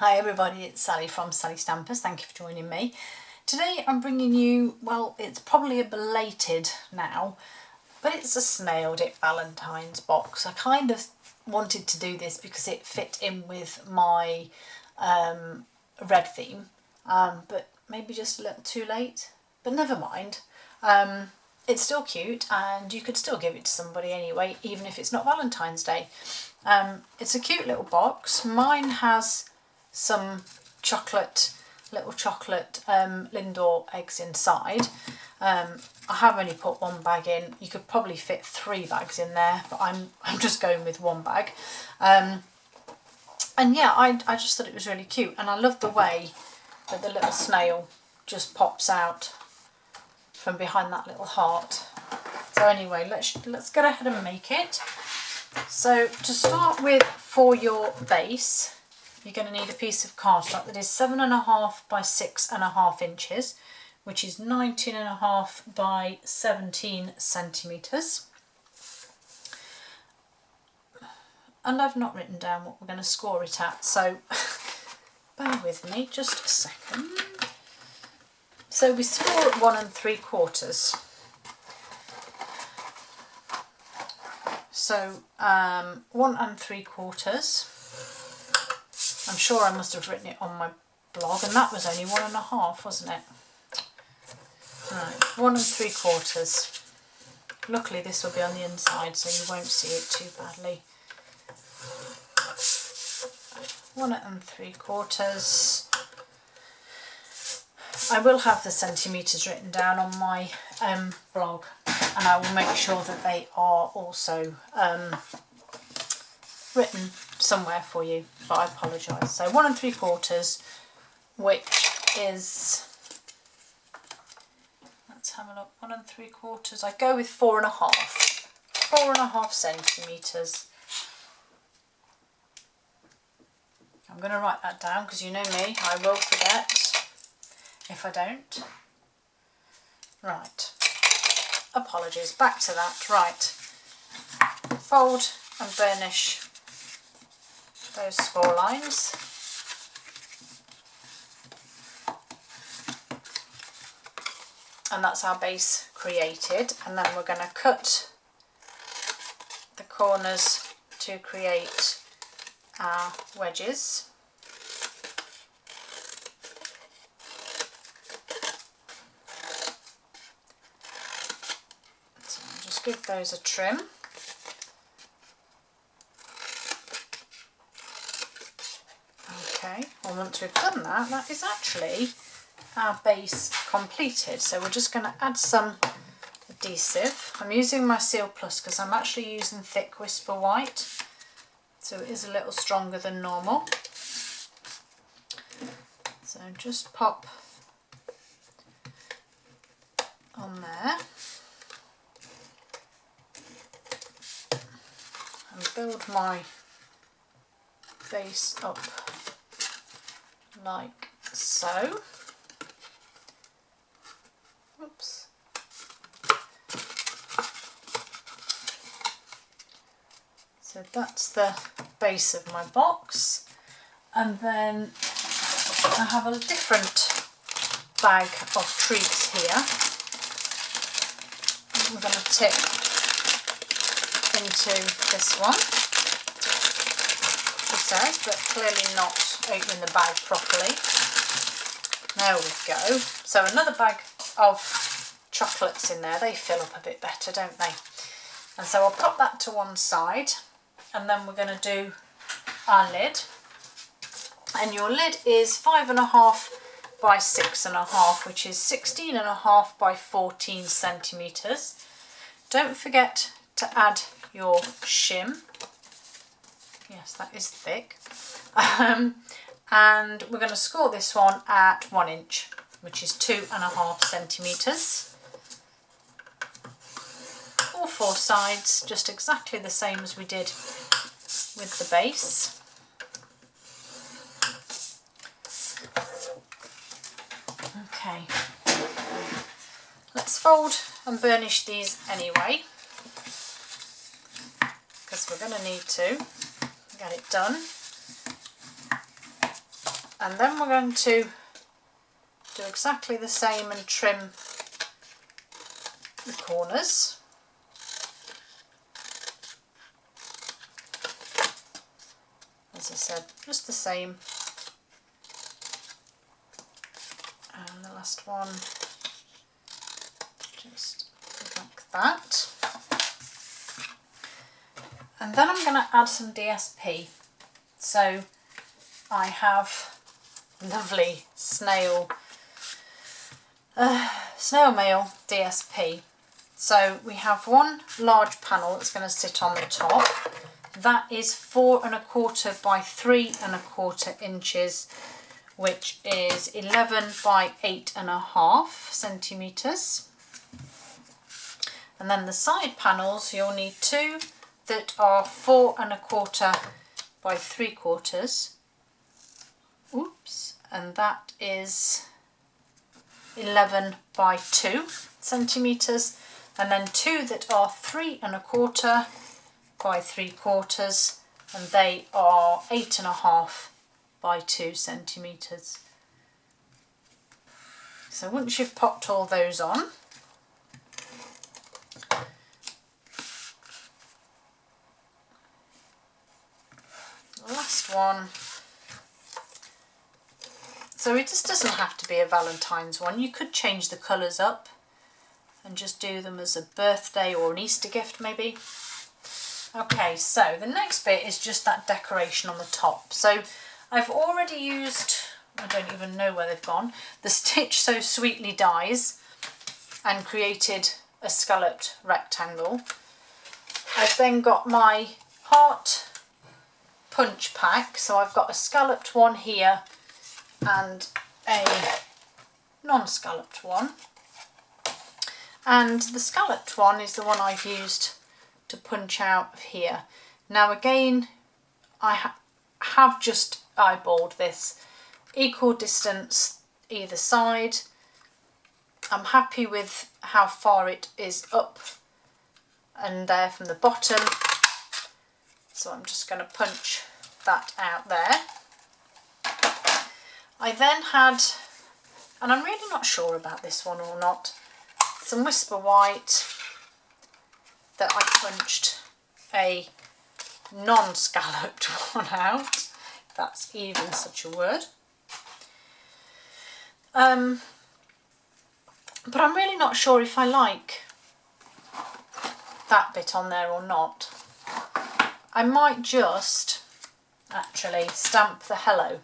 Hi everybody, it's Sally from Sally Stampers. Thank you for joining me. Today I'm bringing you, well, it's probably a belated now, but it's a Snailed It Valentines box. I kind of wanted to do this because it fit in with my red theme, but maybe just a little too late, but never mind. It's still cute and you could still give it to somebody anyway, even if it's not Valentine's Day. It's a cute little box. Mine has some little chocolate Lindor eggs inside. I have only put one bag in. You could probably fit 3 bags in there, but I'm just going with 1 bag. And yeah, I just thought it was really cute, and I love the way that the little snail just pops out from behind that little heart. So anyway, let's go ahead and make it. So to start with, for your base, you're going to need a piece of cardstock that is 7.5 by 6.5 inches, which is 19.5 by 17 centimetres. And I've not written down what we're going to score it at, so bear with me just a second. So we score at 1 3/4. So 1 3/4. I'm sure I must have written it on my blog, and that was only 1.5, wasn't it? Right, 1 3/4. Luckily this will be on the inside, so you won't see it too badly. 1 3/4. I will have the centimetres written down on my blog, and I will make sure that they are also written somewhere for you, but I apologise. So 1 3/4, which is, let's have a look, 1 3/4, I go with 4.5 centimetres. I'm going to write that down because you know me, I will forget if I don't. Right, apologies, back to that. Right, fold and burnish those score lines. And that's our base created, and then we're going to cut the corners to create our wedges. So I'll just give those a trim. Okay, well, once we've done that, that is actually our base completed. So we're just going to add some adhesive. I'm using my Seal Plus because I'm actually using thick Whisper White, so it is a little stronger than normal. So just pop on there and build my base up like so. Oops. So that's the base of my box, and then I have a different bag of treats here. We're going to tip into this one, it says, but clearly not opening the bag properly. There we go. So another bag of chocolates in there. They fill up a bit better, don't they? And so I'll pop that to one side, and then we're going to do our lid. And your lid is 5.5 by 6.5, which is 16.5 by 14 centimetres. Don't forget to add your shim. Yes, that is thick. And we're going to score this one at 1 inch, which is 2.5 centimetres. All 4 sides, just exactly the same as we did with the base. Okay, let's fold and burnish these anyway, because we're going to need to get it done. And then we're going to do exactly the same and trim the corners. As I said, just the same. And the last one, just like that. And then I'm going to add some DSP. So I have lovely snail mail DSP. So we have one large panel that's going to sit on the top. That is 4 1/4 by 3 1/4 inches, which is 11 by 8.5 centimetres. And then the side panels, you'll need 2 that are 4 1/4 by 3/4. Oops, and that is 11 by 2 centimetres. And then 2 that are 3 1/4 by 3/4, and they are 8.5 by 2 centimetres. So once you've popped all those on, last one. So it just doesn't have to be a Valentine's one. You could change the colours up and just do them as a birthday or an Easter gift maybe. Okay, so the next bit is just that decoration on the top. So I've already used, I don't even know where they've gone, the Stitch So Sweetly dies and created a scalloped rectangle. I've then got my heart punch pack, so I've got a scalloped one here and a non-scalloped one. And the scalloped one is the one I've used to punch out of here. Now again, I have just eyeballed this, equal distance either side. I'm happy with how far it is up and there from the bottom, so I'm just going to punch that out there. I then had, and I'm really not sure about this one or not, some Whisper White that I punched a non-scalloped one out, if that's even such a word. But I'm really not sure if I like that bit on there or not. I might just actually stamp the hello.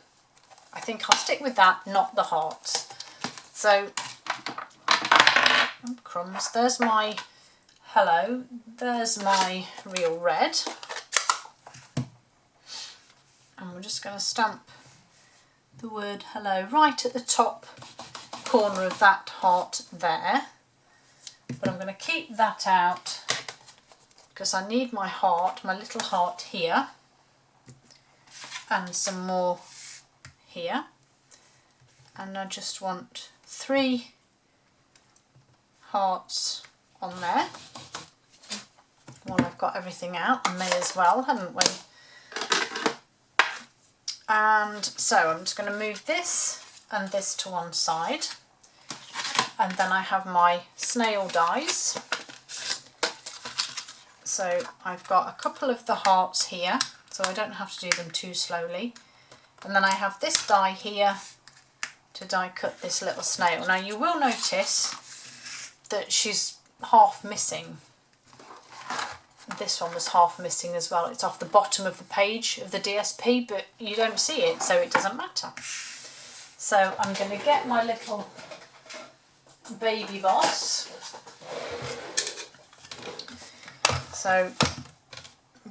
I think I'll stick with that, not the hearts. So, oh, crumbs, there's my hello, there's my real red, and we're just going to stamp the word hello right at the top corner of that heart there. But I'm going to keep that out because I need my heart, my little heart here, and some more here, and I just want 3 hearts on there. Well, I've got everything out, and may as well, haven't we? And so I'm just going to move this and this to one side, and then I have my snail dies. So I've got a couple of the hearts here, so I don't have to do them too slowly. And then I have this die here to die cut this little snail. Now you will notice that she's half missing. This one was half missing as well. It's off the bottom of the page of the DSP, but you don't see it, so it doesn't matter. So I'm going to get my little baby boss. So,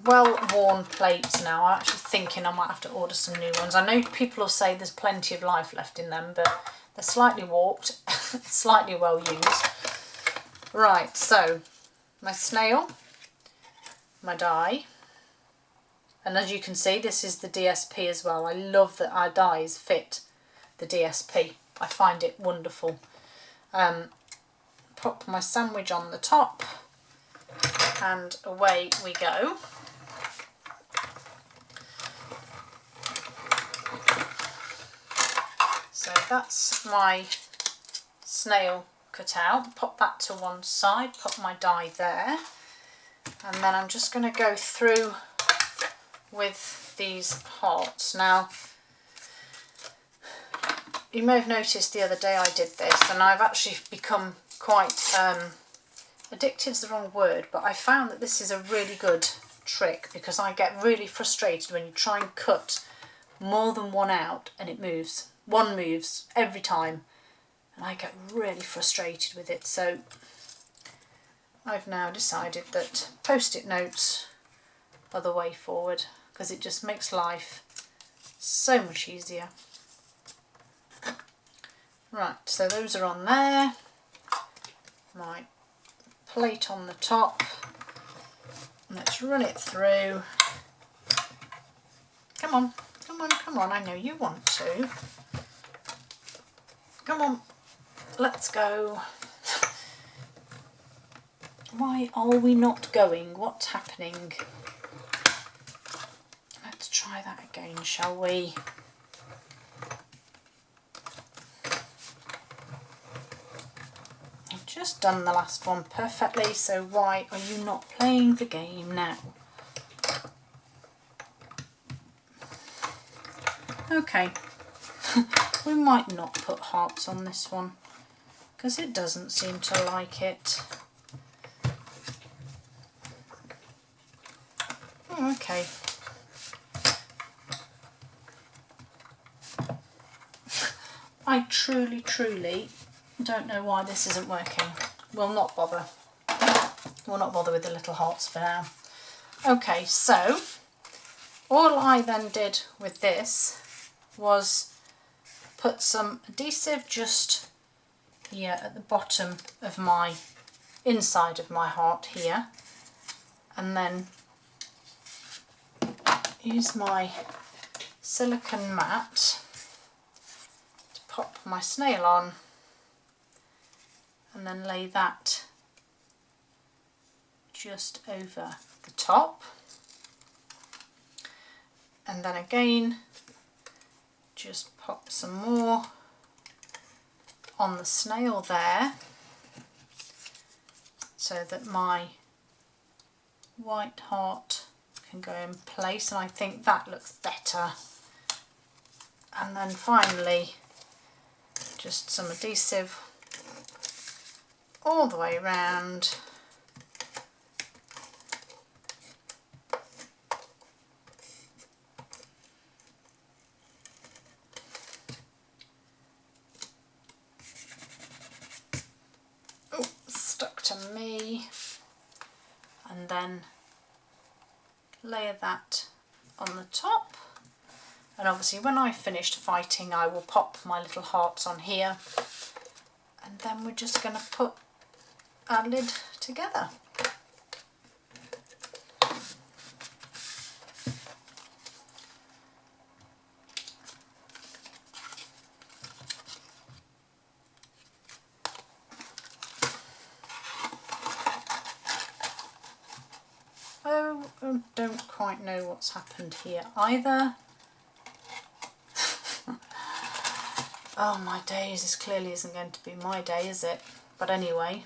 well-worn plates now. I'm actually thinking I might have to order some new ones. I know people will say there's plenty of life left in them, but they're slightly warped, slightly well used. Right, so my snail, my die, and as you can see, this is the DSP as well. I love that our dies fit the DSP. I find it wonderful. Pop my sandwich on the top, and away we go. So that's my snail cut out. Pop that to one side, put my die there, and then I'm just going to go through with these hearts. Now, you may have noticed the other day I did this, and I've actually become quite addicted is the wrong word, but I found that this is a really good trick, because I get really frustrated when you try and cut more than one out and it moves. One moves every time and I get really frustrated with it. So I've now decided that post-it notes are the way forward, because it just makes life so much easier. Right, so those are on there. My plate on the top. Let's run it through. Come on, come on, come on, I know you want to. Come on, let's go. Why are we not going? What's happening? Let's try that again, shall we? I've just done the last one perfectly, so why are you not playing the game now? Okay, we might not put hearts on this one because it doesn't seem to like it. Oh, okay. I truly don't know why this isn't working. We'll not bother. We'll not bother with the little hearts for now. Okay, so all I then did with this was put some adhesive just here at the bottom of my inside of my heart here, and then use my silicone mat to pop my snail on, and then lay that just over the top, and then again just pop some more on the snail there, so that my white heart can go in place, and I think that looks better. And then finally just some adhesive all the way around. Oh, stuck to me. And then layer that on the top, and obviously when I've finished fighting I will pop my little hearts on here, and then we're just going to put our lid together. I don't quite know what's happened here either. Oh my days, this clearly isn't going to be my day, is it? But anyway,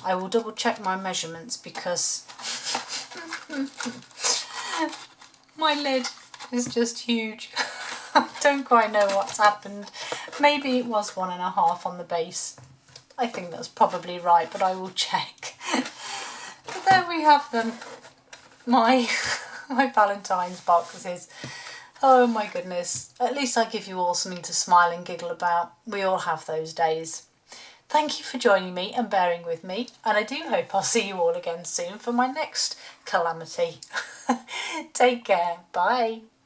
I will double check my measurements, because my lid is just huge. I don't quite know what's happened. Maybe it was 1.5 on the base. I think that's probably right, but I will check. But there we have them. My Valentine's boxes. Oh my goodness. At least I give you all something to smile and giggle about. We all have those days. Thank you for joining me and bearing with me, and I do hope I'll see you all again soon for my next calamity. Take care. Bye.